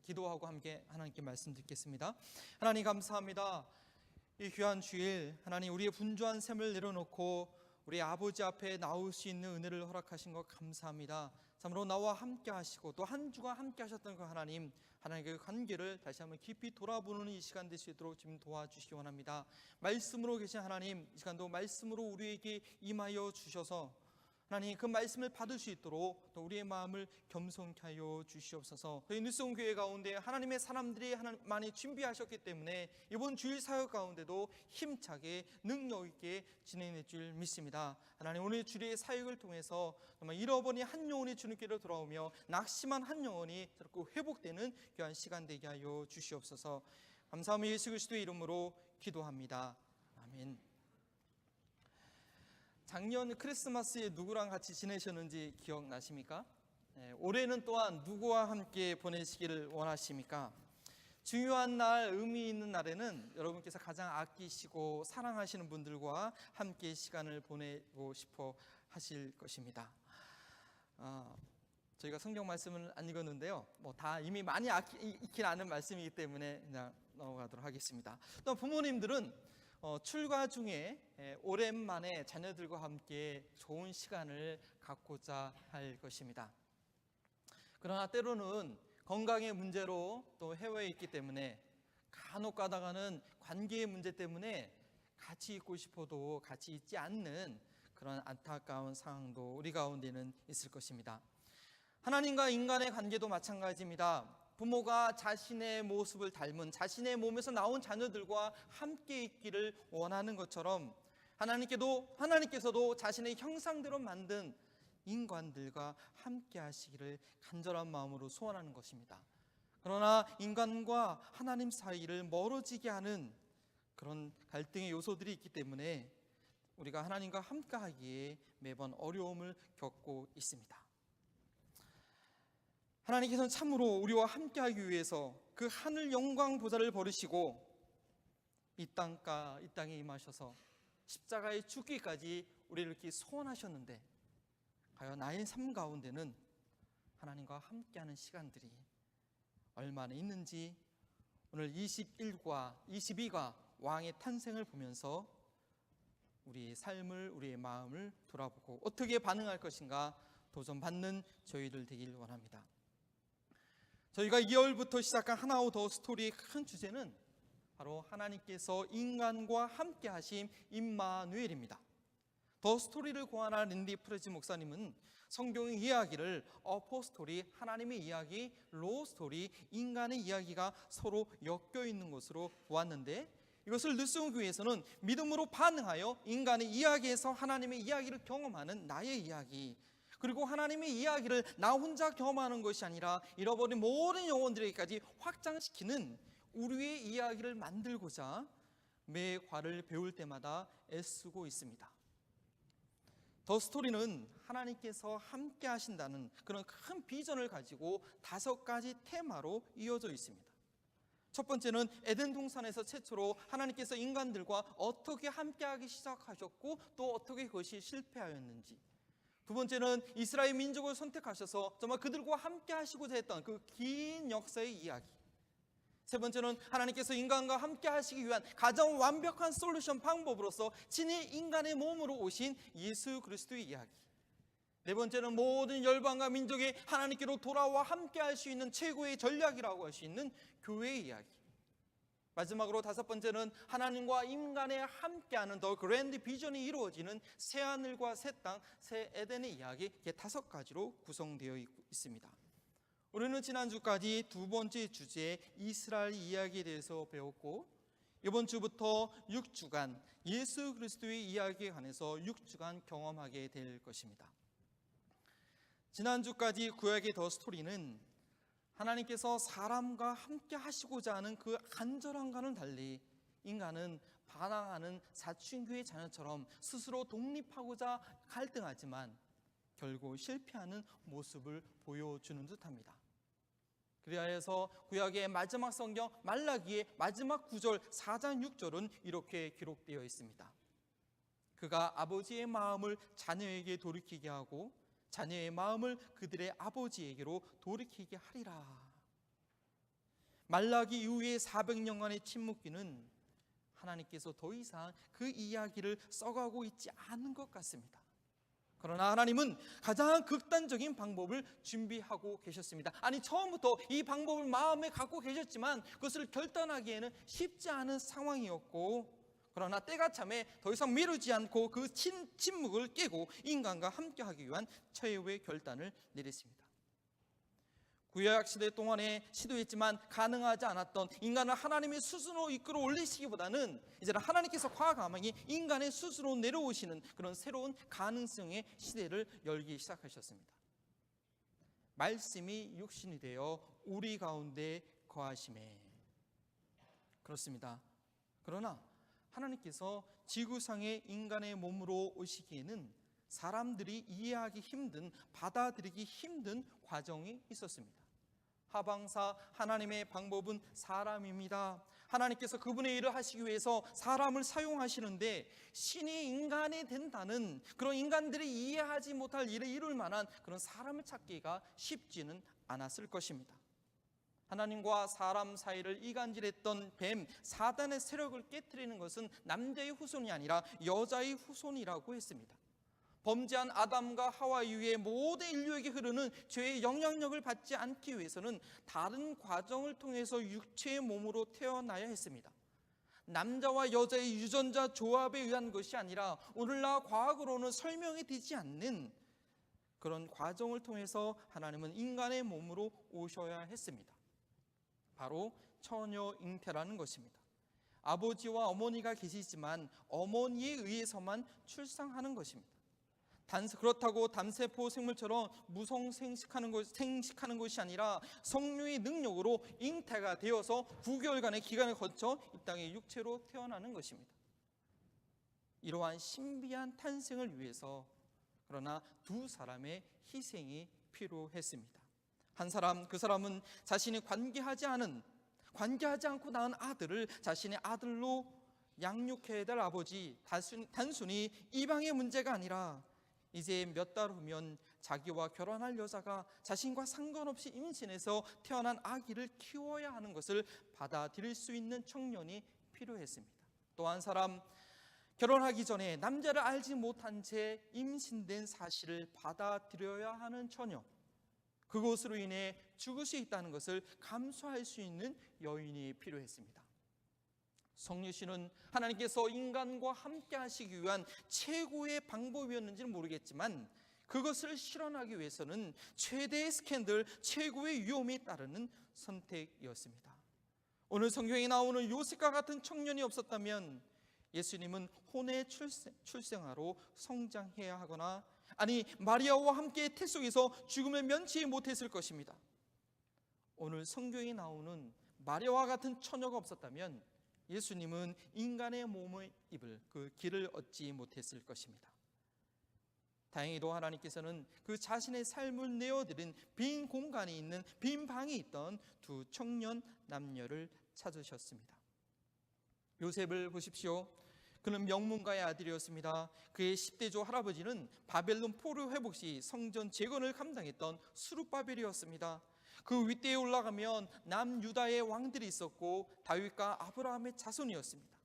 기도하고 함께 하나님께 말씀 듣겠습니다. 하나님 감사합니다. 이 귀한 주일 하나님 우리의 분주한 삶을 내려놓고 우리 아버지 앞에 나올 수 있는 은혜를 허락하신 것 감사합니다. 참으로 나와 함께 하시고 또 한 주간 함께 하셨던 그 하나님의 관계를 다시 한번 깊이 돌아보는 이 시간 될 수 있도록 지금 도와주시기 원합니다. 말씀으로 계신 하나님, 이 시간도 말씀으로 우리에게 임하여 주셔서 하나님 그 말씀을 받을 수 있도록 또 우리의 마음을 겸손케 하여 주시옵소서. 저희 뉴스온 교회 가운데 하나님의 사람들이 많이 준비하셨기 때문에 이번 주일 사역 가운데도 힘차게 능력 있게 진행해 줄 믿습니다. 하나님 오늘 주일의 사역을 통해서 정말 잃어버린 한 영혼이 주님께로 돌아오며 낙심한 한 영혼이 자꾸 회복되는 귀한 시간 되게 하여 주시옵소서. 감사하며 예수 그리스도의 이름으로 기도합니다. 아멘. 작년 크리스마스에 누구랑 같이 지내셨는지 기억나십니까? 올해는 또한 누구와 함께 보내시기를 원하십니까? 중요한 날, 의미 있는 날에는 여러분께서 가장 아끼시고 사랑하시는 분들과 함께 시간을 보내고 싶어 하실 것입니다. 저희가 성경 말씀을 안 읽었는데요, 다 이미 많이 익힌 아는 말씀이기 때문에 그냥 넘어가도록 하겠습니다. 또 부모님들은 출가 중에 오랜만에 자녀들과 함께 좋은 시간을 갖고자 할 것입니다. 그러나 때로는 건강의 문제로 또 해외에 있기 때문에 간혹 가다가는 관계의 문제 때문에 같이 있고 싶어도 같이 있지 않는 그런 안타까운 상황도 우리 가운데는 있을 것입니다. 하나님과 인간의 관계도 마찬가지입니다. 부모가 자신의 모습을 닮은 자신의 몸에서 나온 자녀들과 함께 있기를 원하는 것처럼 하나님께서도 자신의 형상대로 만든 인간들과 함께 하시기를 간절한 마음으로 소원하는 것입니다. 그러나 인간과 하나님 사이를 멀어지게 하는 그런 갈등의 요소들이 있기 때문에 우리가 하나님과 함께 하기에 매번 어려움을 겪고 있습니다. 하나님께서는 참으로 우리와 함께하기 위해서 그 하늘 영광 보좌를 버리시고 이 땅에 임하셔서 십자가에 죽기까지 우리를 이렇게 소원하셨는데 과연 나의 삶 가운데는 하나님과 함께하는 시간들이 얼마나 있는지 오늘 21과 22가 왕의 탄생을 보면서 우리의 삶을, 우리의 마음을 돌아보고 어떻게 반응할 것인가 도전받는 저희들 되길 원합니다. 저희가 2월부터 시작한 하나오 더 스토리의 큰 주제는 바로 하나님께서 인간과 함께 하심 임마누엘입니다. 더 스토리를 고안한 린디 프레지 목사님은 성경의 이야기를 어퍼 스토리, 하나님의 이야기, 로 스토리, 인간의 이야기가 서로 엮여 있는 것으로 보았는데 이것을 뉴스온 교회에서는 믿음으로 반응하여 인간의 이야기에서 하나님의 이야기를 경험하는 나의 이야기, 그리고 하나님의 이야기를 나 혼자 경험하는 것이 아니라 잃어버린 모든 영혼들에게까지 확장시키는 우리의 이야기를 만들고자 매 과를 배울 때마다 애쓰고 있습니다. 더 스토리는 하나님께서 함께 하신다는 그런 큰 비전을 가지고 5가지 테마로 이어져 있습니다. 첫 번째는 에덴 동산에서 최초로 하나님께서 인간들과 어떻게 함께하기 시작하셨고 또 어떻게 그것이 실패하였는지, 두 번째는 이스라엘 민족을 선택하셔서 정말 그들과 함께 하시고자 했던 그 긴 역사의 이야기, 세 번째는 하나님께서 인간과 함께 하시기 위한 가장 완벽한 솔루션 방법으로서 친히 인간의 몸으로 오신 예수 그리스도의 이야기, 네 번째는 모든 열방과 민족이 하나님께로 돌아와 함께 할 수 있는 최고의 전략이라고 할 수 있는 교회의 이야기, 마지막으로 5번째는 하나님과 인간의 함께하는 더 그랜드 비전이 이루어지는 새 하늘과 새 땅, 새 에덴의 이야기, 이렇게 5가지로 구성되어 있습니다. 우리는 지난주까지 2번째 주제 이스라엘 이야기에 대해서 배웠고 이번 주부터 6주간 예수 그리스도의 이야기에 관해서 6주간 경험하게 될 것입니다. 지난주까지 구약의 더 스토리는 하나님께서 사람과 함께 하시고자 하는 그 간절함과는 달리 인간은 반항하는 사춘기의 자녀처럼 스스로 독립하고자 갈등하지만 결국 실패하는 모습을 보여주는 듯합니다. 그리하여서 구약의 마지막 성경 말라기의 마지막 9절 4장 6절은 이렇게 기록되어 있습니다. 그가 아버지의 마음을 자녀에게 돌이키게 하고 자녀의 마음을 그들의 아버지에게로 돌이키게 하리라. 말라기 이후의 400년간의 침묵기는 하나님께서 더 이상 그 이야기를 써가고 있지 않은 것 같습니다. 그러나 하나님은 가장 극단적인 방법을 준비하고 계셨습니다. 아니, 처음부터 이 방법을 마음에 갖고 계셨지만 그것을 결단하기에는 쉽지 않은 상황이었고, 그러나 때가 참에 더 이상 미루지 않고 그 침묵을 깨고 인간과 함께하기 위한 최후의 결단을 내렸습니다. 구약 시대 동안에 시도했지만 가능하지 않았던 인간을 하나님의 스스로 이끌어 올리시기보다는 이제는 하나님께서 과감하게 인간의 스스로 내려오시는 그런 새로운 가능성의 시대를 열기 시작하셨습니다. 말씀이 육신이 되어 우리 가운데 거하심에. 그렇습니다. 그러나 하나님께서 지구상의 인간의 몸으로 오시기에는 사람들이 이해하기 힘든, 받아들이기 힘든 과정이 있었습니다. 하방사 하나님의 방법은 사람입니다. 하나님께서 그분의 일을 하시기 위해서 사람을 사용하시는데, 신이 인간이 된다는, 그런 인간들이 이해하지 못할 일을 이룰 만한 그런 사람을 찾기가 쉽지는 않았을 것입니다. 하나님과 사람 사이를 이간질했던 뱀 사단의 세력을 깨트리는 것은 남자의 후손이 아니라 여자의 후손이라고 했습니다. 범죄한 아담과 하와 이후에 모든 인류에게 흐르는 죄의 영향력을 받지 않기 위해서는 다른 과정을 통해서 육체의 몸으로 태어나야 했습니다. 남자와 여자의 유전자 조합에 의한 것이 아니라 오늘날 과학으로는 설명이 되지 않는 그런 과정을 통해서 하나님은 인간의 몸으로 오셔야 했습니다. 바로 처녀 잉태라는 것입니다. 아버지와 어머니가 계시지만 어머니에 의해서만 출산하는 것입니다. 그렇다고 단세포 생물처럼 무성생식하는 것이 아니라 성령의 능력으로 잉태가 되어서 9개월간의 기간을 거쳐 이 땅에 육체로 태어나는 것입니다. 이러한 신비한 탄생을 위해서 그러나 두 사람의 희생이 필요했습니다. 한 사람, 그 사람은 자신이 관계하지 않고 낳은 아들을 자신의 아들로 양육해야 될 아버지, 단순히 이방의 문제가 아니라 이제 몇 달 후면 자기와 결혼할 여자가 자신과 상관없이 임신해서 태어난 아기를 키워야 하는 것을 받아들일 수 있는 청년이 필요했습니다. 또 한 사람, 결혼하기 전에 남자를 알지 못한 채 임신된 사실을 받아들여야 하는 처녀, 그것으로 인해 죽을 수 있다는 것을 감수할 수 있는 여인이 필요했습니다. 성육신은 하나님께서 인간과 함께 하시기 위한 최고의 방법이었는지는 모르겠지만 그것을 실현하기 위해서는 최대의 스캔들, 최고의 위험이 따르는 선택이었습니다. 오늘 성경에 나오는 요셉과 같은 청년이 없었다면 예수님은 혼의 출생아로 성장해야 하거나, 아니 마리아와 함께 태 속에서 죽음을 면치 못했을 것입니다. 오늘 성경에 나오는 마리아와 같은 처녀가 없었다면 예수님은 인간의 몸을 입을 그 길을 얻지 못했을 것입니다. 다행히도 하나님께서는 그 자신의 삶을 내어드린 빈 공간이 있는 빈 방이 있던 두 청년 남녀를 찾으셨습니다. 요셉을 보십시오. 그는 명문가의 아들이었습니다. 그의 10대조 할아버지는 바벨론 포로 회복 시 성전 재건을 감당했던 수룹바벨이었습니다. 그 윗대에 올라가면 남유다의 왕들이 있었고 다윗과 아브라함의 자손이었습니다.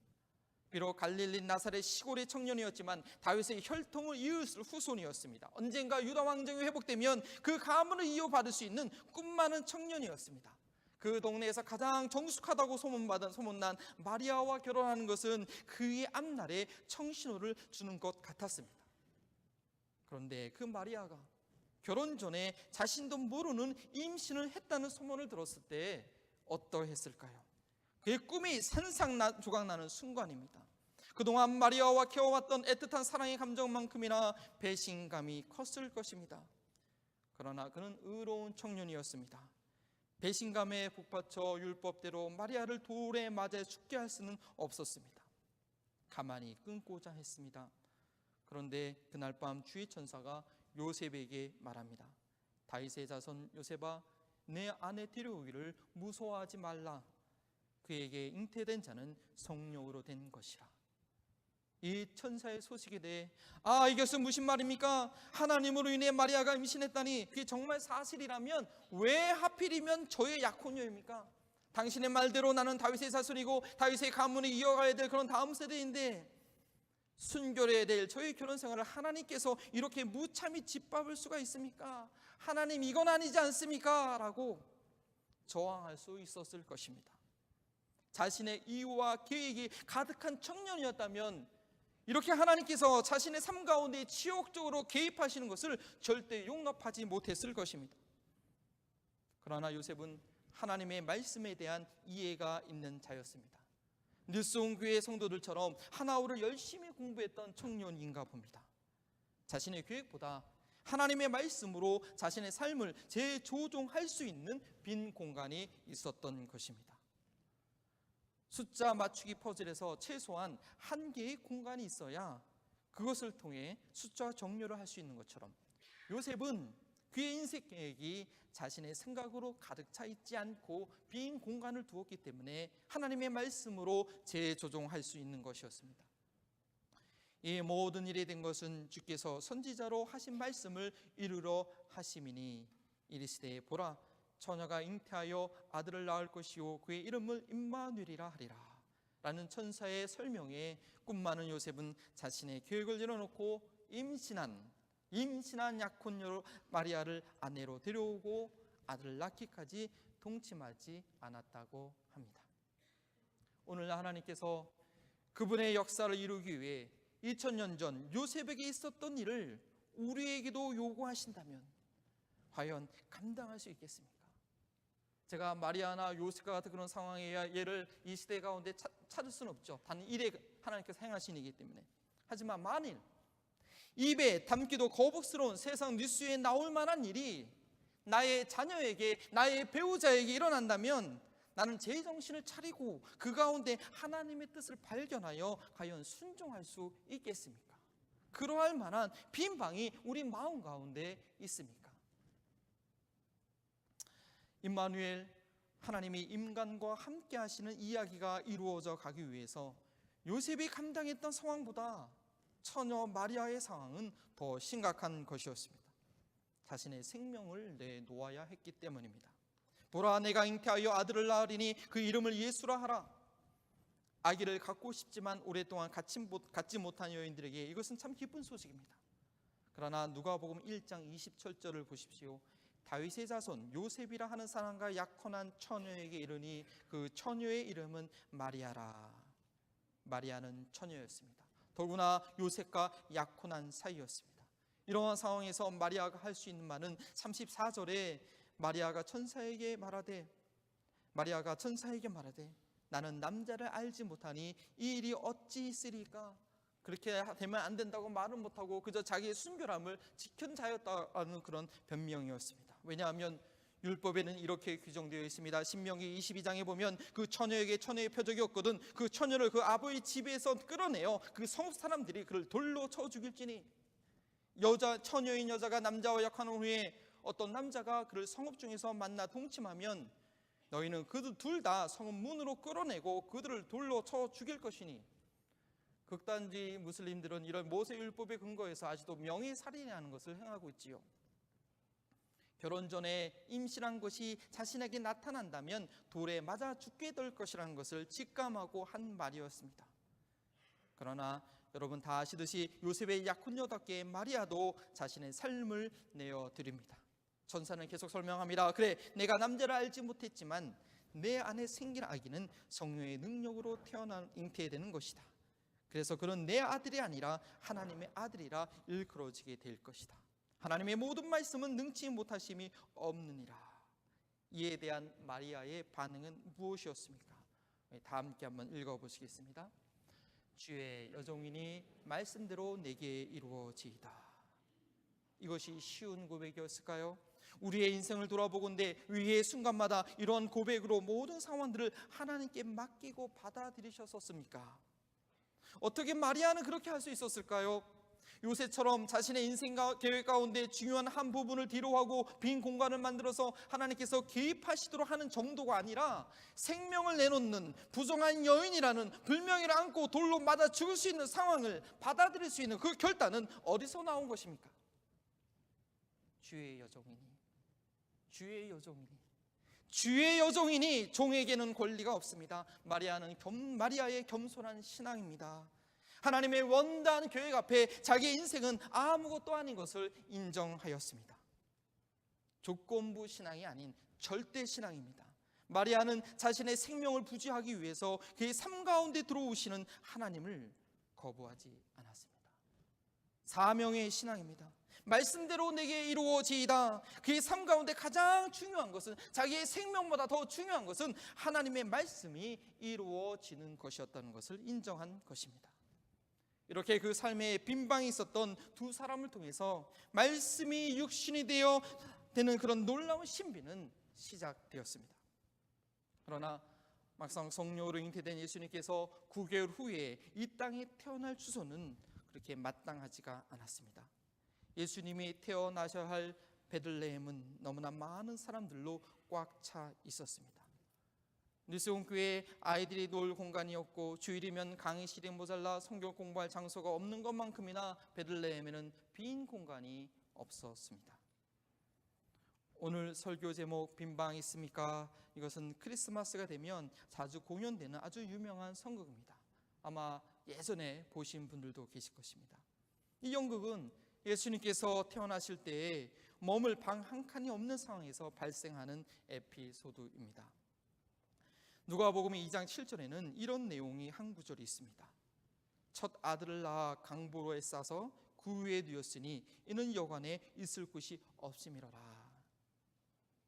비록 갈릴리 나사렛 시골의 청년이었지만 다윗의 혈통을 이을 후손이었습니다. 언젠가 유다 왕정이 회복되면 그 가문을 이어받을 수 있는 꿈 많은 청년이었습니다. 그 동네에서 가장 정숙하다고 소문난 마리아와 결혼하는 것은 그의 앞날에 청신호를 주는 것 같았습니다. 그런데 그 마리아가 결혼 전에 자신도 모르는 임신을 했다는 소문을 들었을 때 어떠했을까요? 그의 꿈이 산산조각나는 순간입니다. 그동안 마리아와 키워왔던 애틋한 사랑의 감정만큼이나 배신감이 컸을 것입니다. 그러나 그는 의로운 청년이었습니다. 배신감에 북받쳐 율법대로 마리아를 돌에 맞아 죽게 할 수는 없었습니다. 가만히 끊고자 했습니다. 그런데 그날 밤 주의 천사가 요셉에게 말합니다. 다윗의 자손 요셉아, 내 아내 데려오기를 무서워하지 말라. 그에게 잉태된 자는 성령으로 된 것이라. 이 천사의 소식에 대해 이것은 무슨 말입니까? 하나님으로 인해 마리아가 임신했다니 그게 정말 사실이라면 왜 하필이면 저의 약혼녀입니까? 당신의 말대로 나는 다윗의 자손이고 다윗의 가문을 이어가야 될 그런 다음 세대인데 순결해야 될 저희 결혼 생활을 하나님께서 이렇게 무참히 짓밟을 수가 있습니까? 하나님 이건 아니지 않습니까? 라고 저항할 수 있었을 것입니다. 자신의 이유와 계획이 가득한 청년이었다면 이렇게 하나님께서 자신의 삶 가운데 치욕적으로 개입하시는 것을 절대 용납하지 못했을 것입니다. 그러나 요셉은 하나님의 말씀에 대한 이해가 있는 자였습니다. 뉴스온 교회 성도들처럼 하나오를 열심히 공부했던 청년인가 봅니다. 자신의 계획보다 하나님의 말씀으로 자신의 삶을 재조종할 수 있는 빈 공간이 있었던 것입니다. 숫자 맞추기 퍼즐에서 최소한 한 개의 공간이 있어야 그것을 통해 숫자 정렬을 할 수 있는 것처럼 요셉은 그의 인생 계획이 자신의 생각으로 가득 차 있지 않고 빈 공간을 두었기 때문에 하나님의 말씀으로 재조종할 수 있는 것이었습니다. 이 모든 일이 된 것은 주께서 선지자로 하신 말씀을 이루러 하심이니 이르시되 보라 처녀가 잉태하여 아들을 낳을 것이요 그의 이름을 임마누엘이라 하리라 라는 천사의 설명에 꿈 많은 요셉은 자신의 계획을 이뤄놓고 임신한 약혼녀 마리아를 아내로 데려오고 아들을 낳기까지 동침하지 않았다고 합니다. 오늘 하나님께서 그분의 역사를 이루기 위해 2000년 전 요셉에게 있었던 일을 우리에게도 요구하신다면 과연 감당할 수 있겠습니까? 제가 마리아나 요셉과 같은 그런 상황의 예를 이 시대 가운데 찾을 수는 없죠. 단 일에 하나님께서 행하신 일이기 때문에. 하지만 만일 입에 담기도 거북스러운 세상 뉴스에 나올 만한 일이 나의 자녀에게, 나의 배우자에게 일어난다면 나는 제정신을 차리고 그 가운데 하나님의 뜻을 발견하여 과연 순종할 수 있겠습니까? 그러할 만한 빈 방이 우리 마음 가운데 있습니까? 임마누엘, 하나님이 인간과 함께 하시는 이야기가 이루어져 가기 위해서 요셉이 감당했던 상황보다 처녀 마리아의 상황은 더 심각한 것이었습니다. 자신의 생명을 내놓아야 했기 때문입니다. 보라 내가 잉태하여 아들을 낳으리니 그 이름을 예수라 하라. 아기를 갖고 싶지만 오랫동안 갖지 못한 여인들에게 이것은 참 기쁜 소식입니다. 그러나 누가복음 1장 27절을 보십시오. 다윗의 자손 요셉이라 하는 사람과 약혼한 처녀에게 이르니 그 처녀의 이름은 마리아라. 마리아는 처녀였습니다. 더구나 요셉과 약혼한 사이였습니다. 이러한 상황에서 마리아가 할 수 있는 말은 34절에 마리아가 천사에게 말하되 나는 남자를 알지 못하니 이 일이 어찌 있으리까? 그렇게 되면 안 된다고 말은 못하고 그저 자기의 순결함을 지킨 자였다는 그런 변명이었습니다. 왜냐하면 율법에는 이렇게 규정되어 있습니다. 신명기 22장에 보면 그 처녀에게 처녀의 표적이 없거든 그 처녀를 그 아버지 집에서 끌어내어 그 성읍 사람들이 그를 돌로 쳐 죽일지니 처녀인 여자가 남자와 약혼한 후에 어떤 남자가 그를 성읍 중에서 만나 동침하면 너희는 그들 둘 다 성읍 문으로 끌어내고 그들을 돌로 쳐 죽일 것이니 극단주의 무슬림들은 이런 모세율법에 근거해서 아직도 명예살인이라는 것을 행하고 있지요. 결혼 전에 임신한 것이 자신에게 나타난다면 돌에 맞아 죽게 될 것이라는 것을 직감하고 한 말이었습니다. 그러나 여러분 다 아시듯이 요셉의 약혼녀답게 마리아도 자신의 삶을 내어드립니다. 천사는 계속 설명합니다. 그래 내가 남자를 알지 못했지만 내 안에 생긴 아기는 성령의 능력으로 잉태되는 것이다. 그래서 그는 내 아들이 아니라 하나님의 아들이라 일컬어지게 될 것이다. 하나님의 모든 말씀은 능치 못하심이 없느니라. 이에 대한 마리아의 반응은 무엇이었습니까? 다 함께 한번 읽어보시겠습니다. 주의 여종이니 말씀대로 내게 이루어지이다. 이것이 쉬운 고백이었을까요? 우리의 인생을 돌아보건대 위의 순간마다 이러한 고백으로 모든 상황들을 하나님께 맡기고 받아들이셨었습니까? 어떻게 마리아는 그렇게 할 수 있었을까요? 요셉처럼 자신의 인생 계획 가운데 중요한 한 부분을 뒤로하고 빈 공간을 만들어서 하나님께서 개입하시도록 하는 정도가 아니라 생명을 내놓는 부정한 여인이라는 불명예를 안고 돌로 맞아 죽을 수 있는 상황을 받아들일 수 있는 그 결단은 어디서 나온 것입니까? 주의 여종이니 주의 여종이니 종에게는 권리가 없습니다. 마리아의 겸손한 신앙입니다. 하나님의 원대한 계획 앞에 자기의 인생은 아무것도 아닌 것을 인정하였습니다. 조건부 신앙이 아닌 절대 신앙입니다. 마리아는 자신의 생명을 부지하기 위해서 그의 삶 가운데 들어오시는 하나님을 거부하지 않았습니다. 사명의 신앙입니다. 말씀대로 내게 이루어지이다. 그의 삶 가운데 가장 중요한 것은, 자기의 생명보다 더 중요한 것은 하나님의 말씀이 이루어지는 것이었다는 것을 인정한 것입니다. 이렇게 그 삶에 빈방이 있었던 두 사람을 통해서 말씀이 육신이 되는 그런 놀라운 신비는 시작되었습니다. 그러나 막상 성령으로 잉태된 예수님께서 9개월 후에 이 땅에 태어날 주소는 그렇게 마땅하지가 않았습니다. 예수님이 태어나셔야 할 베들레헴은 너무나 많은 사람들로 꽉 차 있었습니다. 뉴스홈교회 아이들이 놀 공간이었고, 주일이면 강의실이 모자라 성경 공부할 장소가 없는 것만큼이나 베들레헴에는 빈 공간이 없었습니다. 오늘 설교 제목 빈방 있습니까? 이것은 크리스마스가 되면 자주 공연되는 아주 유명한 선곡입니다. 아마 예전에 보신 분들도 계실 것입니다. 이 연극은 예수님께서 태어나실 때에 머물 방 한 칸이 없는 상황에서 발생하는 에피소드입니다. 누가복음 2장 7절에는 이런 내용이 한 구절이 있습니다. 첫 아들을 낳아 강보로에 싸서 그 위에 누웠으니 이는 여관에 있을 곳이 없음이로라.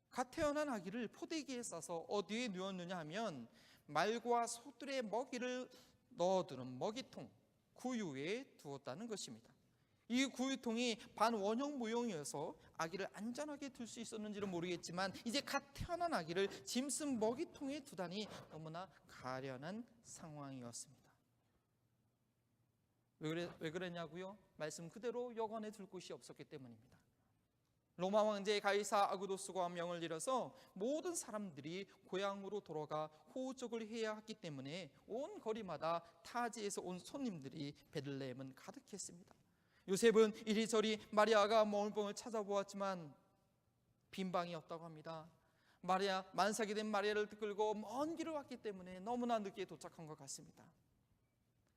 갓 태어난 아기를 포대기에 싸서 어디에 누웠느냐 하면 말과 소들의 먹이를 넣어두는 먹이통, 구유에 두었다는 것입니다. 이 구유통이 반원형 모형이어서 아기를 안전하게 둘 수 있었는지는 모르겠지만, 이제 갓 태어난 아기를 짐승 먹이통에 두다니 너무나 가련한 상황이었습니다. 왜 그랬냐고요? 말씀 그대로 여관에 둘 곳이 없었기 때문입니다. 로마 황제 가이사 아구도스가 명을 내려서 모든 사람들이 고향으로 돌아가 호적을 해야 했기 때문에 온 거리마다 타지에서 온 손님들이 베들레헴은 가득했습니다. 요셉은 이리저리 마리아가 머물 방을 찾아보았지만 빈 방이 없다고 합니다. 만삭이 된 마리아를 끌고 먼 길을 왔기 때문에 너무나 늦게 도착한 것 같습니다.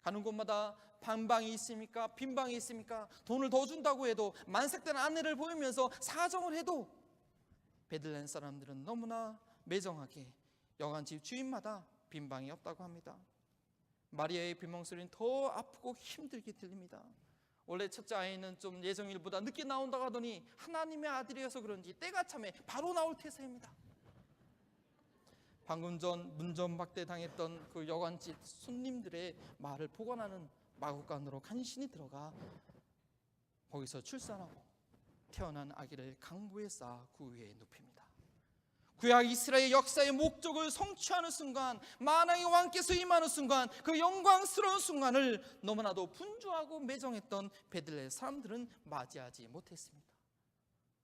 가는 곳마다 반방이 있습니까? 빈방이 있습니까? 돈을 더 준다고 해도, 만삭된 아내를 보이면서 사정을 해도 베들레헴 사람들은 너무나 매정하게 여관집 주인마다 빈방이 없다고 합니다. 마리아의 비명소리는 더 아프고 힘들게 들립니다. 원래 첫째 아이는 좀 예정일보다 늦게 나온다고 하더니 하나님의 아들이어서 그런지 때가 참에 바로 나올 태세입니다. 방금 전 문전박대 당했던 그 여관집 손님들의 말을 보관하는 마구간으로 간신히 들어가 거기서 출산하고 태어난 아기를 강보에 쌓아 그 위에 눕힙니다. 구약 이스라엘 역사의 목적을 성취하는 순간, 만왕의 왕께서 임하는 순간, 그 영광스러운 순간을 너무나도 분주하고 매정했던 베들레헴 사람들은 맞이하지 못했습니다.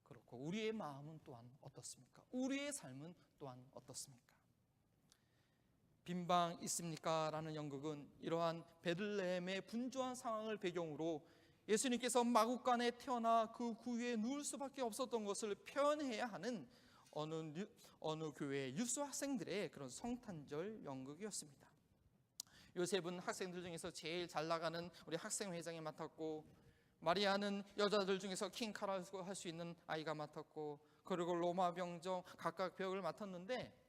그렇고 우리의 마음은 또한 어떻습니까? 우리의 삶은 또한 어떻습니까? 빈방 있습니까? 라는 연극은 이러한 베들레헴의 분주한 상황을 배경으로 예수님께서 마구간에 태어나 그 구유에 누울 수밖에 없었던 것을 표현해야 하는 어느 교회의 유수 학생들의 그런 성탄절 연극이었습니다. 요셉은 학생들 중에서 제일 잘 나가는 우리 학생회장이 맡았고, 마리아는 여자들 중에서 킹카라고 할 수 있는 아이가 맡았고, 그리고 로마 병정 각각 벽을 맡았는데,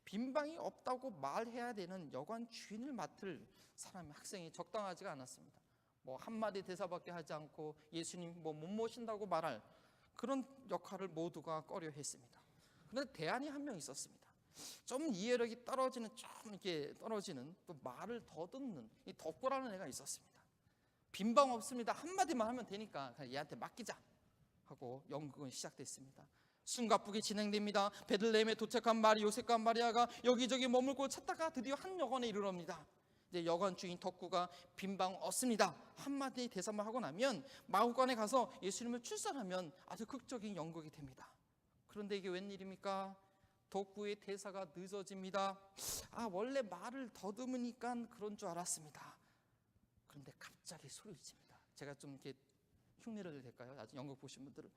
빈방이 없다고 말해야 되는 여관 주인을 맡을 사람이, 학생이 적당하지가 않았습니다. 뭐 한마디 대사밖에 하지 않고 예수님 못 모신다고 말할 그런 역할을 모두가 꺼려 했습니다. 그런데 대안이 한 명 있었습니다. 좀 이해력이 떨어지는, 또 말을 더듬는 이 덕구라는 애가 있었습니다. 빈방 없습니다. 한마디만 하면 되니까 그냥 얘한테 맡기자 하고 연극은 시작됐습니다. 숨가쁘게 진행됩니다. 베들레헴에 도착한 요셉과 마리아가 여기저기 머물 곳을 찾다가 드디어 한 여관에 이르럽니다. 이제 여관 주인 덕구가 빈방 없습니다 한마디 대사만 하고 나면 마구간에 가서 예수님을 출산하면 아주 극적인 연극이 됩니다. 그런데 이게 웬일입니까? 덕구의 대사가 늦어집니다. 원래 말을 더듬으니까 그런 줄 알았습니다. 그런데 갑자기 소리를 칩니다. 제가 좀 이렇게 흉내를 낼까요? 아직 연극 보신 분들은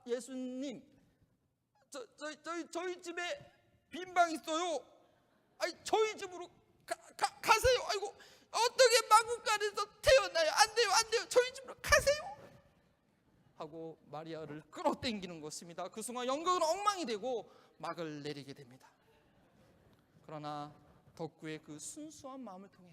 예수님, 저희 집에 빈방 있어요. 아니, 저희 집으로 가세요. 아이고, 어떻게 마구간에서 태어나요? 안 돼요. 저희 집으로 가세요 하고 마리아를 끌어당기는 것입니다. 그 순간 연극은 엉망이 되고 막을 내리게 됩니다. 그러나 덕구의 그 순수한 마음을 통해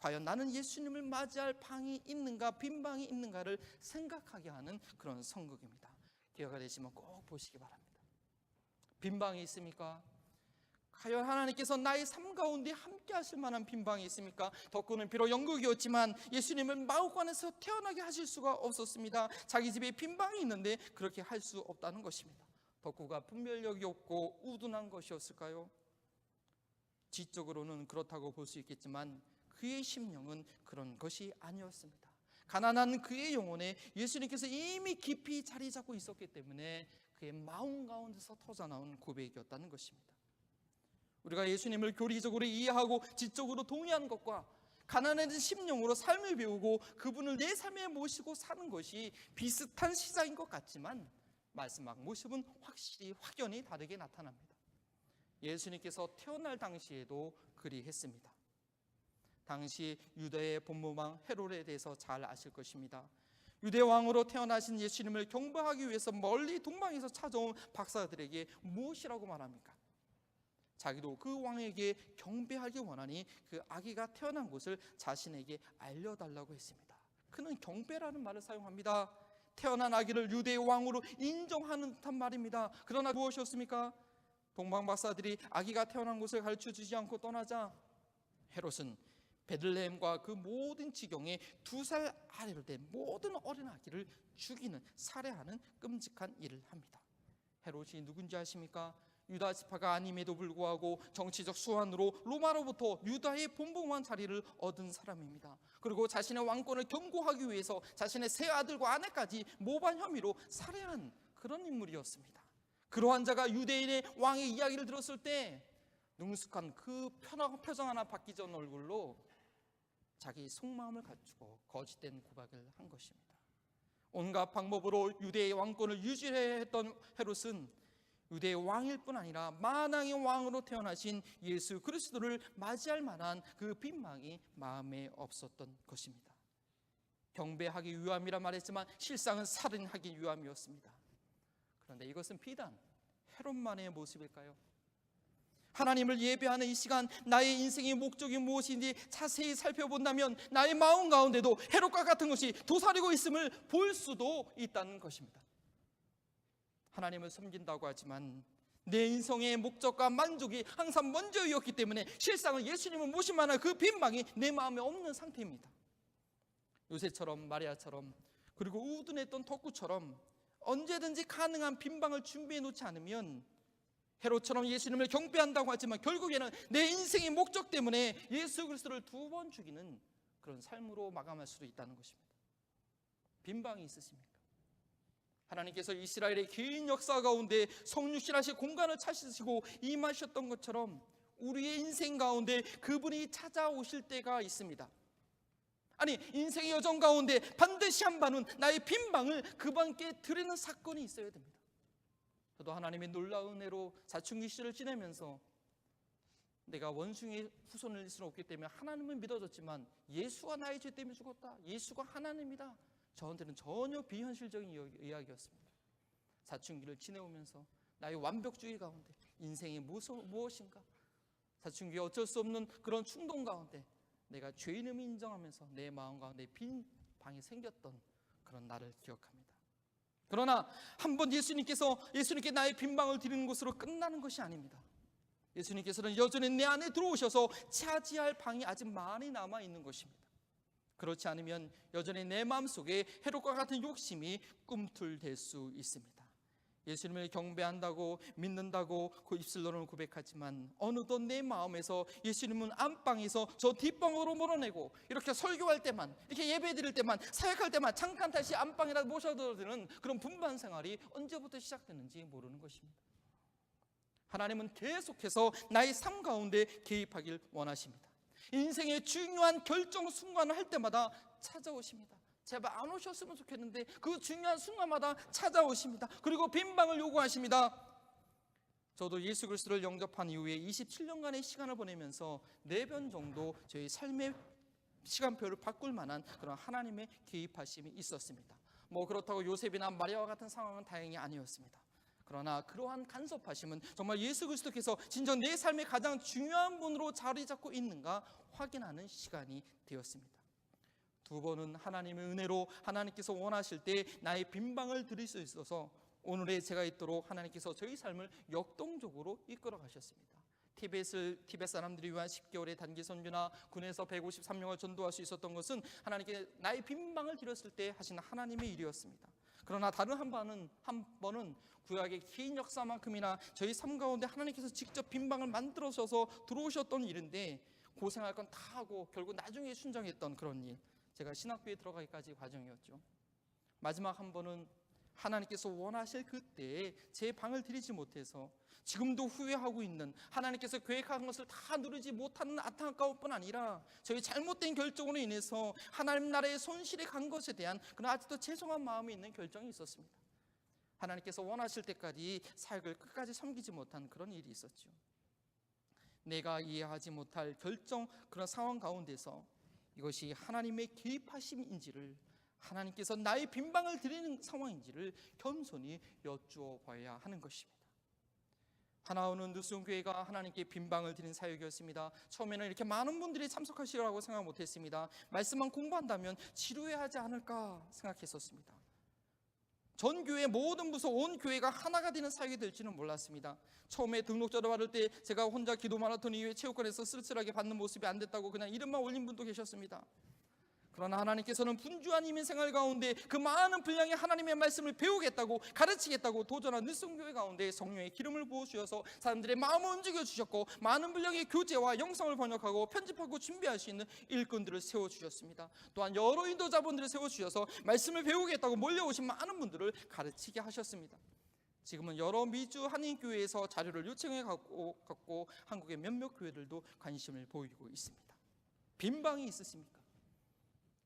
과연 나는 예수님을 맞이할 방이 있는가, 빈방이 있는가를 생각하게 하는 그런 선극입니다. 기회가 되시면 꼭 보시기 바랍니다. 빈방이 있습니까? 과연 하나님께서 나의 삶 가운데 함께 하실 만한 빈방이 있습니까? 덕구는 비록 연극이었지만 예수님을 마구간에서 태어나게 하실 수가 없었습니다. 자기 집에 빈방이 있는데 그렇게 할 수 없다는 것입니다. 덕구가 분별력이 없고 우둔한 것이었을까요? 지적으로는 그렇다고 볼 수 있겠지만 그의 심령은 그런 것이 아니었습니다. 가난한 그의 영혼에 예수님께서 이미 깊이 자리 잡고 있었기 때문에 그의 마음 가운데서 터져나온 고백이었다는 것입니다. 우리가 예수님을 교리적으로 이해하고 지적으로 동의하는 것과 가난한 심령으로 삶을 배우고 그분을 내 삶에 모시고 사는 것이 비슷한 시작인 것 같지만 말씀학 모습은 확연히 다르게 나타납니다. 예수님께서 태어날 당시에도 그리했습니다. 당시 유대의 본무왕 헤롯에 대해서 잘 아실 것입니다. 유대 왕으로 태어나신 예수님을 경배하기 위해서 멀리 동방에서 찾아온 박사들에게 무엇이라고 말합니까? 자기도 그 왕에게 경배하기 원하니 그 아기가 태어난 곳을 자신에게 알려달라고 했습니다. 그는 경배라는 말을 사용합니다. 태어난 아기를 유대의 왕으로 인정하는 듯한 말입니다. 그러나 무엇이었습니까? 동방 박사들이 아기가 태어난 곳을 가르쳐주지 않고 떠나자 헤롯은 베들레헴과 그 모든 지경에 2살 아래로 된 모든 어린 아기를 죽이는, 살해하는 끔찍한 일을 합니다. 헤롯이 누군지 아십니까? 유다 지파가 아님에도 불구하고 정치적 수완으로 로마로부터 유다의 본봉왕 자리를 얻은 사람입니다. 그리고 자신의 왕권을 견고하기 위해서 자신의 세 아들과 아내까지 모반 혐의로 살해한 그런 인물이었습니다. 그러한 자가 유대인의 왕의 이야기를 들었을 때 능숙한 그 표정 하나 바뀌지 않은 얼굴로 자기 속마음을 갖추고 거짓된 고백을 한 것입니다. 온갖 방법으로 유대의 왕권을 유지해야 했던 헤롯은 유대의 왕일 뿐 아니라 만왕의 왕으로 태어나신 예수 그리스도를 맞이할 만한 그 빈망이 마음에 없었던 것입니다. 경배하기 위함이라 말했지만 실상은 살인하기 위함이었습니다. 그런데 이것은 비단 헤롯만의 모습일까요? 하나님을 예배하는 이 시간 나의 인생의 목적이 무엇인지 자세히 살펴본다면 나의 마음 가운데도 헤롯과 같은 것이 도사리고 있음을 볼 수도 있다는 것입니다. 하나님을 섬긴다고 하지만 내 인생의 목적과 만족이 항상 먼저였기 때문에 실상은 예수님을 모실 만한 그 빈방이 내 마음에 없는 상태입니다. 요새처럼 마리아처럼 그리고 우둔했던 덕구처럼 언제든지 가능한 빈방을 준비해 놓지 않으면 헤롯처럼 예수님을 경배한다고 하지만 결국에는 내 인생의 목적 때문에 예수 그리스도를 2번 죽이는 그런 삶으로 마감할 수도 있다는 것입니다. 빈방이 있으십니까? 하나님께서 이스라엘의 긴 역사 가운데 성육신하실 공간을 찾으시고 임하셨던 것처럼 우리의 인생 가운데 그분이 찾아오실 때가 있습니다. 아니, 인생의 여정 가운데 반드시 한 번은 나의 빈방을 그분께 드리는 사건이 있어야 됩니다. 저도 하나님의 놀라운 은혜로 사춘기 시절을 지내면서 내가 원숭이의 후손일 수는 없기 때문에 하나님은 믿어졌지만 예수가 나의 죄 때문에 죽었다, 예수가 하나님이다, 저한테는 전혀 비현실적인 이야기였습니다. 사춘기를 지내오면서 나의 완벽주의 가운데 인생이 무엇인가, 사춘기에 어쩔 수 없는 그런 충동 가운데 내가 죄인임을 인정하면서 내 마음 가운데 빈 방이 생겼던 그런 나를 기억합니다. 그러나 한번 예수님께 나의 빈방을 드리는 것으로 끝나는 것이 아닙니다. 예수님께서는 여전히 내 안에 들어오셔서 차지할 방이 아직 많이 남아있는 것입니다. 그렇지 않으면 여전히 내 마음속에 헤롯과 같은 욕심이 꿈틀댈 수 있습니다. 예수님을 경배한다고 믿는다고 그 입술로는 고백하지만 어느덧 내 마음에서 예수님은 안방에서 저 뒷방으로 몰아내고 이렇게 설교할 때만, 이렇게 예배 드릴 때만, 사역할 때만 잠깐 다시 안방이라 모셔드리는 그런 분반 생활이 언제부터 시작됐는지 모르는 것입니다. 하나님은 계속해서 나의 삶 가운데 개입하길 원하십니다. 인생의 중요한 결정 순간을 할 때마다 찾아오십니다. 제발 안 오셨으면 좋겠는데 그 중요한 순간마다 찾아오십니다. 그리고 빈방을 요구하십니다. 저도 예수 그리스도를 영접한 이후에 27년간의 시간을 보내면서 4번 정도 저희 삶의 시간표를 바꿀 만한 그런 하나님의 개입하심이 있었습니다. 뭐 그렇다고 요셉이나 마리아와 같은 상황은 다행히 아니었습니다. 그러나 그러한 간섭하심은 정말 예수 그리스도께서 진정 내 삶의 가장 중요한 분으로 자리 잡고 있는가 확인하는 시간이 되었습니다. 2번은 하나님의 은혜로 하나님께서 원하실 때 나의 빈방을 드릴 수 있어서 오늘의 제가 있도록 하나님께서 저희 삶을 역동적으로 이끌어 가셨습니다. 티벳 사람들이 위한 10개월의 단기 선교나 군에서 153명을 전도할 수 있었던 것은 하나님께 나의 빈방을 드렸을 때 하신 하나님의 일이었습니다. 그러나 다른 한 번은 구약의 긴 역사만큼이나 저희 삶 가운데 하나님께서 직접 빈방을 만들어셔서 들어오셨던 일인데 고생할 건 다 하고 결국 나중에 순종했던 그런 일, 제가 신학교에 들어가기까지 과정이었죠. 마지막 한 번은 하나님께서 원하실 그때에 제 방을 드리지 못해서 지금도 후회하고 있는, 하나님께서 계획한 것을 다 누리지 못하는 안타까울 뿐 아니라 저희 잘못된 결정으로 인해서 하나님 나라의 손실이 간 것에 대한 그런 아직도 죄송한 마음이 있는 결정이 있었습니다. 하나님께서 원하실 때까지 사역을 끝까지 섬기지 못한 그런 일이 있었죠. 내가 이해하지 못할 결정, 그런 상황 가운데서 이것이 하나님의 개입하심인지를, 하나님께서 나의 빈방을 드리는 상황인지를 겸손히 여쭈어 봐야 하는 것입니다. 하나오는 누수교회가 하나님께 빈방을 드린 사역이었습니다. 처음에는 이렇게 많은 분들이 참석하시라고 생각 못했습니다. 말씀만 공부한다면 지루해야 하지 않을까 생각했었습니다. 전 교회 모든 부서 온 교회가 하나가 되는 사역이 될지는 몰랐습니다. 처음에 등록자를 받을 때 제가 혼자 기도 마라톤 이후에 체육관에서 쓸쓸하게 받는 모습이 안 됐다고 그냥 이름만 올린 분도 계셨습니다. 그러나 하나님께서는 분주한 이민 생활 가운데 그 많은 분량의 하나님의 말씀을 배우겠다고, 가르치겠다고 도전한 늘성교회 가운데 성령의 기름을 부어주셔서 사람들의 마음을 움직여주셨고, 많은 분량의 교재와 영상을 번역하고 편집하고 준비할 수 있는 일꾼들을 세워주셨습니다. 또한 여러 인도자분들을 세워주셔서 말씀을 배우겠다고 몰려오신 많은 분들을 가르치게 하셨습니다. 지금은 여러 미주 한인교회에서 자료를 요청해 갖고 한국의 몇몇 교회들도 관심을 보이고 있습니다. 빈방이 있으십니까?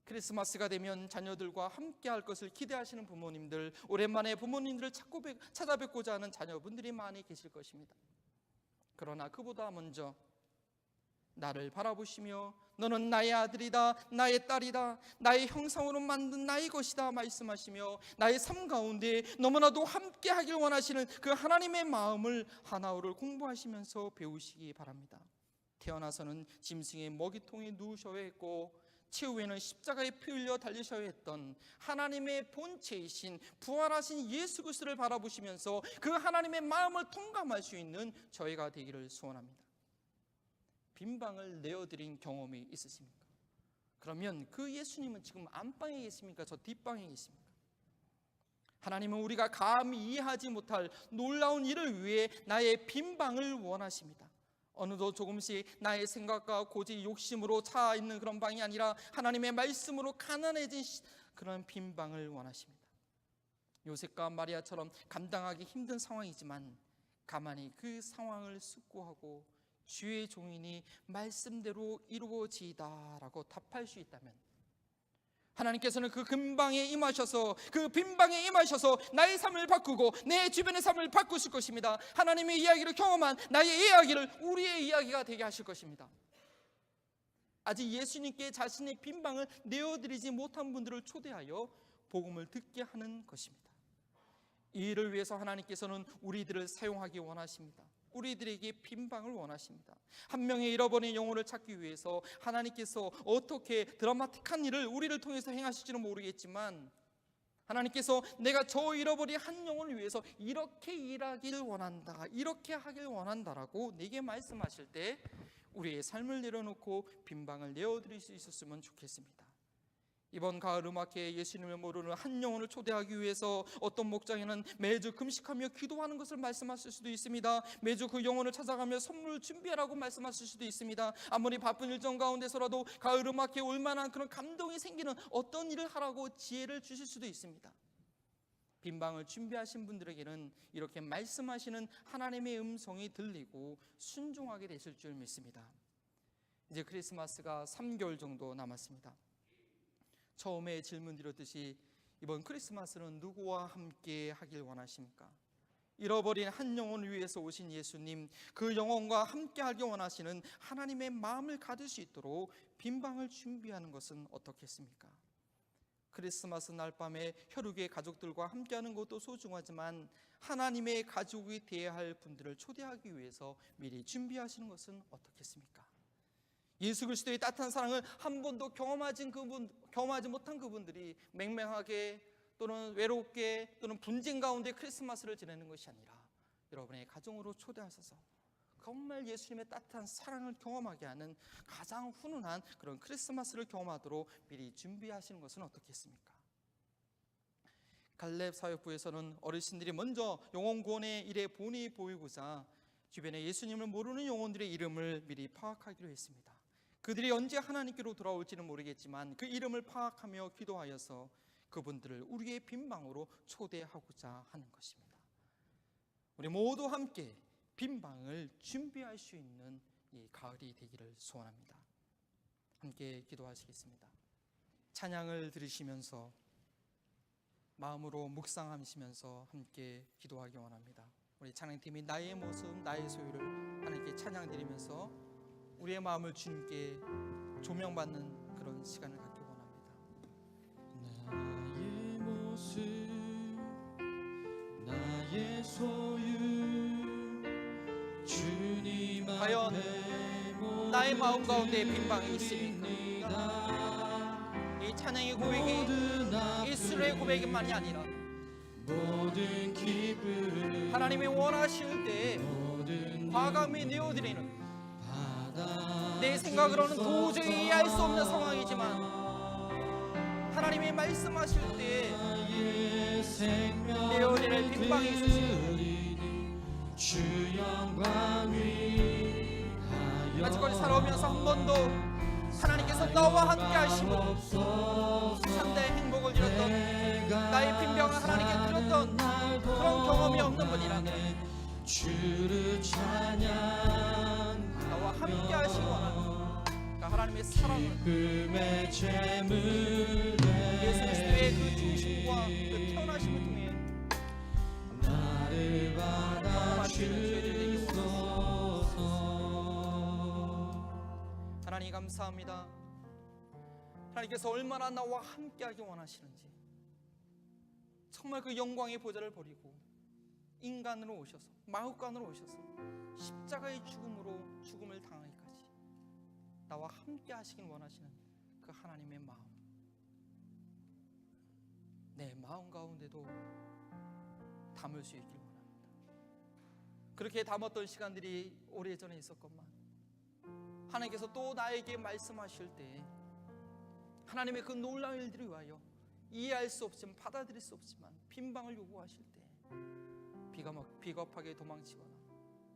크리스마스가 되면 자녀들과 함께 할 것을 기대하시는 부모님들, 오랜만에 부모님들을 찾아뵙고자 하는 자녀분들이 많이 계실 것입니다. 그러나 그보다 먼저 나를 바라보시며 너는 나의 아들이다, 나의 딸이다, 나의 형상으로 만든 나의 것이다 말씀하시며 나의 삶 가운데 너무나도 함께 하길 원하시는 그 하나님의 마음을 하나오를 공부하시면서 배우시기 바랍니다. 태어나서는 짐승의 먹이통에 누우셔야 했고 최후에는 십자가에 피 흘려 달리셔야 했던 하나님의 본체이신 부활하신 예수 그리스도를 바라보시면서 그 하나님의 마음을 통감할 수 있는 저희가 되기를 소원합니다. 빈방을 내어드린 경험이 있으십니까? 그러면 그 예수님은 지금 안방에 계십니까? 저 뒷방에 계십니까? 하나님은 우리가 감히 이해하지 못할 놀라운 일을 위해 나의 빈방을 원하십니다. 어느덧 조금씩 나의 생각과 고지 욕심으로 차 있는 그런 방이 아니라 하나님의 말씀으로 가난해진 그런 빈방을 원하십니다. 요셉과 마리아처럼 감당하기 힘든 상황이지만 가만히 그 상황을 숙고하고 주의 종이니 말씀대로 이루어지이다라고 답할 수 있다면 하나님께서는 그 빈방에 임하셔서 나의 삶을 바꾸고 내 주변의 삶을 바꾸실 것입니다. 하나님의 이야기를 경험한 나의 이야기를 우리의 이야기가 되게 하실 것입니다. 아직 예수님께 자신의 빈방을 내어드리지 못한 분들을 초대하여 복음을 듣게 하는 것입니다. 이 일을 위해서 하나님께서는 우리들을 사용하기 원하십니다. 우리들에게 빈방을 원하십니다. 한 명의 잃어버린 영혼을 찾기 위해서 하나님께서 어떻게 드라마틱한 일을 우리를 통해서 행하실지는 모르겠지만 하나님께서 내가 저 잃어버린 한 영혼을 위해서 이렇게 일하기를 원한다, 이렇게 하길 원한다라고 내게 말씀하실 때 우리의 삶을 내려놓고 빈방을 내어드릴 수 있었으면 좋겠습니다. 이번 가을 음악회에 예수님을 모르는 한 영혼을 초대하기 위해서 어떤 목장에는 매주 금식하며 기도하는 것을 말씀하실 수도 있습니다. 매주 그 영혼을 찾아가며 선물을 준비하라고 말씀하실 수도 있습니다. 아무리 바쁜 일정 가운데서라도 가을 음악회에 올 만한 그런 감동이 생기는 어떤 일을 하라고 지혜를 주실 수도 있습니다. 빈방을 준비하신 분들에게는 이렇게 말씀하시는 하나님의 음성이 들리고 순종하게 되실 줄 믿습니다. 이제 크리스마스가 3개월 정도 남았습니다. 처음에 질문 드렸듯이 이번 크리스마스는 누구와 함께 하길 원하십니까? 잃어버린 한 영혼을 위해서 오신 예수님, 그 영혼과 함께하기 원하시는 하나님의 마음을 가질 수 있도록 빈방을 준비하는 것은 어떻겠습니까? 크리스마스 날 밤에 혈육의 가족들과 함께하는 것도 소중하지만 하나님의 가족이 되어야 할 분들을 초대하기 위해서 미리 준비하시는 것은 어떻겠습니까? 예수 그리스도의 따뜻한 사랑을 한 번도 경험하지 못한 그분들이 맹맹하게 또는 외롭게 또는 분쟁 가운데 크리스마스를 지내는 것이 아니라 여러분의 가정으로 초대하셔서 정말 예수님의 따뜻한 사랑을 경험하게 하는 가장 훈훈한 그런 크리스마스를 경험하도록 미리 준비하시는 것은 어떻겠습니까? 갈렙 사역부에서는 어르신들이 먼저 영혼 구원의 일에 본이 보이고자 주변에 예수님을 모르는 영혼들의 이름을 미리 파악하기로 했습니다. 그들이 언제 하나님께로 돌아올지는 모르겠지만 그 이름을 파악하며 기도하여서 그분들을 우리의 빈방으로 초대하고자 하는 것입니다. 우리 모두 함께 빈방을 준비할 수 있는 이 가을이 되기를 소원합니다. 함께 기도하시겠습니다. 찬양을 들으시면서 마음으로 묵상하시면서 함께 기도하기 원합니다. 우리 찬양팀이 나의 모습 나의 소유를 하나님께 찬양 드리면서 우리의 마음을 주님께 조명받는 그런 시간을 갖기 원합니다. 나의 모습 나의 소유 주님 앞에 과연 나의 마음 가운데 빈방이 있습니까? 이 찬양의 고백이 이스라엘 고백만이 아니라 모든 기쁨 하나님이 원하실 때 과감히 내어드리는 내 생각으로는 도저히 이해할 수 없는 상황이지만 하나님이 말씀하실 때 내어드릴 빈방이 있으십니다. 아직까지 살아오면서 한 번도 하나님께서 나와 함께 하시고 상대의 행복을 잃었던 나의 빈병을 하나님께 드렸던 그런 경험이 없는 분이라면 나와 함께 하시기 원하는 그러니까 하나님의 사랑을 예수 그리스도의 그 중심과 그 태어나심을 통해 나를 받아주소서. 하나님 감사합니다. 하나님께서 얼마나 나와 함께하기 원하시는지 정말 그 영광의 보좌를 버리고 인간으로 오셔서 마흑간으로 오셔서 십자가의 죽음을 당하기까지 나와 함께하시길 원하시는 그 하나님의 마음, 내 마음 가운데도 담을 수 있길 원합니다. 그렇게 담았던 시간들이 오래전에 있었건만 하나님께서 또 나에게 말씀하실 때 하나님의 그 놀라운 일들을 위하여 이해할 수 없지만 받아들일 수 없지만 빈방을 요구하실 때 비겁하게 도망치거나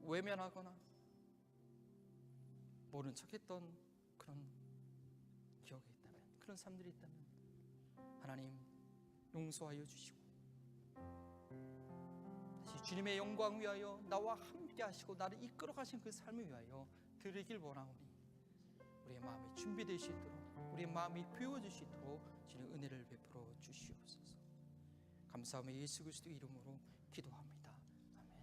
외면하거나 모른 척했던 그런 기억이 있다면, 그런 삶들이 있다면 하나님 용서하여 주시고 다시 주님의 영광 위하여 나와 함께 하시고 나를 이끌어 가신 그 삶을 위하여 드리길 원하오니 우리의 마음이 준비될 수 있도록, 우리의 마음이 비워질 수 있도록 주님 은혜를 베풀어 주시옵소서. 감사하며 예수 그리스도 이름으로 기도합니다.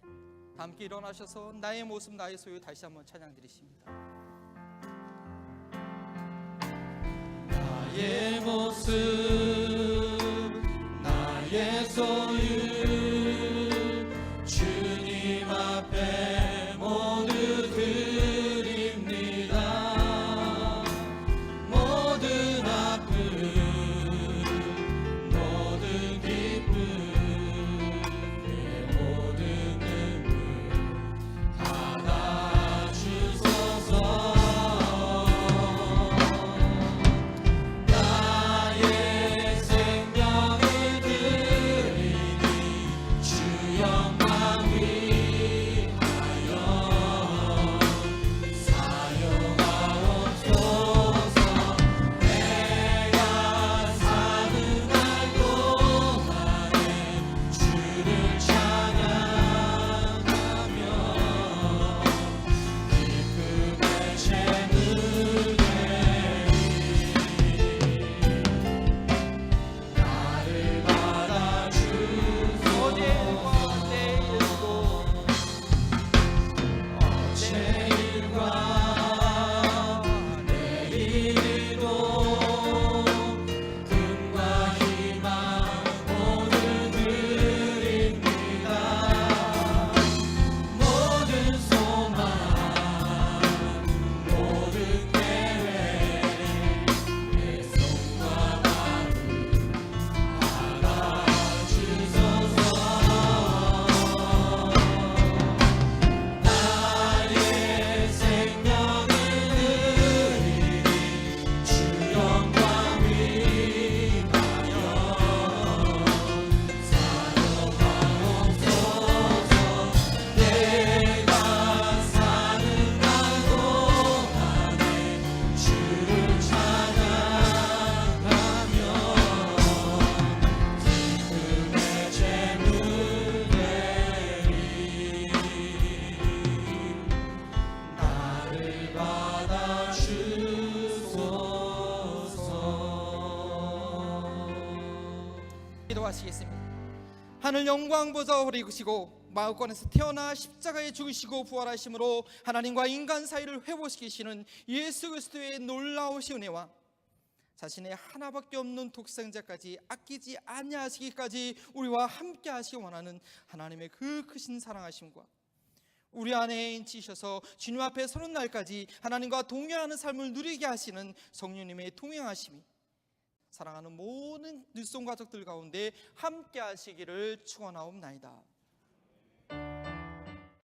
아멘. 다 함께 일어나셔서 나의 모습 나의 소유 다시 한번 찬양 드리십니다. 나의 모습 나의 소유 주님 앞에 모두 드립니다. 모든 아픔 모든 기쁨 내 모든 눈물 받아주소서. 나의 기도하시겠습니다. 하늘 영광 보좌 버리시고 마음권에서 태어나 십자가에 죽으시고 부활하심으로 하나님과 인간 사이를 회복시키시는 예수 그리스도의 놀라우신 은혜와 자신의 하나밖에 없는 독생자까지 아끼지 아니하시기까지 우리와 함께 하시기 원하는 하나님의 그 크신 사랑하심과 우리 안에 인치셔서 주님 앞에 서는 날까지 하나님과 동행하는 삶을 누리게 하시는 성령님의 동행하심이 사랑하는 모든 일송 가족들 가운데 함께 하시기를 축원하옵나이다.